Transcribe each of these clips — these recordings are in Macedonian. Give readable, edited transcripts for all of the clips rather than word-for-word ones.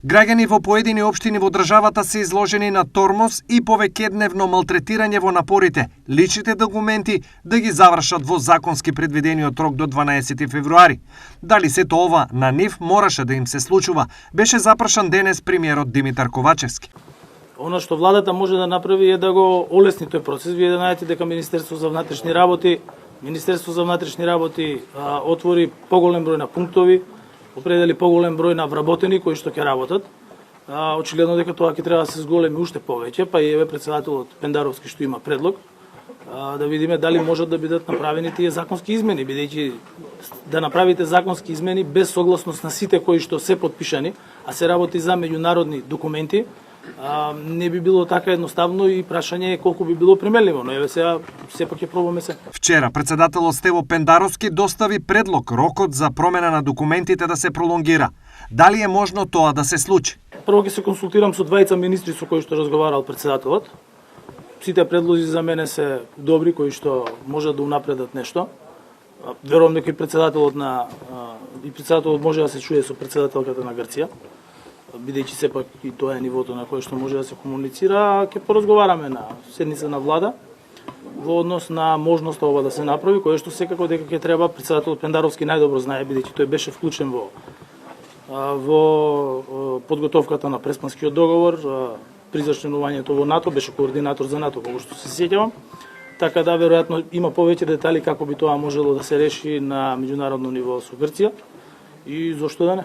Граѓани во поедини општини во државата се изложени на тормоз и повеќедневно малтретирање во напорите личните документи да ги завршат во законски предвидениот рок до 12 февруари. Дали сето ова на нив мораше да им се случува, беше запрашан денес премиерот Димитар Ковачевски. Она што владата може да направи е да го олесни тој процес. Вие да најдете дека Министерство за внатрешни работи отвори поголем број на пунктови, определи поголем број на вработени кои што ќе работат. Очигледно дека тоа ќе треба да се зголеми уште повеќе, па и еве претседателот Пендаровски што има предлог, да видиме дали можат да бидат направени тие законски измени, бидејќи да направите законски измени без согласност на сите кои што се потпишани, а се работи за меѓународни документи, не би било така едноставно и прашање е колку би било примеливо, но еве сега сепак ќе пробаме се. Вчера претседателот Стево Пендаровски достави предлог рокот за промена на документите да се пролонгира. Дали е можно тоа да се случи? Прво ќе се консултирам со двајца министри со кои што разговарал претседателот. Сите предлози за мене се добри, кои што можат да унапредат нешто. Верувам дека и претседателот може да се чуе со претседателката на Грција, бидејќи сепак и тоа е нивото на кое што може да се комуницира, ќе поразговараме на седница на влада во однос на можноста ова да се направи, кое што секако дека ќе треба. Претседателот Пендаровски најдобро знае, бидејќи тој беше вклучен во подготовката на Преспанскиот договор, при зачленувањето во НАТО, беше координатор за НАТО, колку што се сеќавам. Така да, веројатно, има повеќе детали како би тоа можело да се реши на меѓународно ниво со Грција и зошто да не.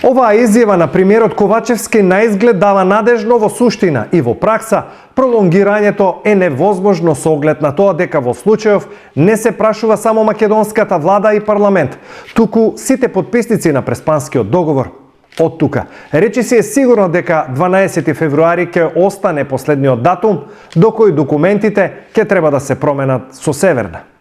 Оваа изјава на премиерот Ковачевски на изглед дава надежно, во суштина и во пракса пролонгирањето е невозможно со оглед на тоа дека во случајов не се прашува само македонската влада и парламент, туку сите потписници на Преспанскиот договор. Од тука, речи си е сигурно дека 12 февруари ќе остане последниот датум до кој документите ќе треба да се променат со Северна.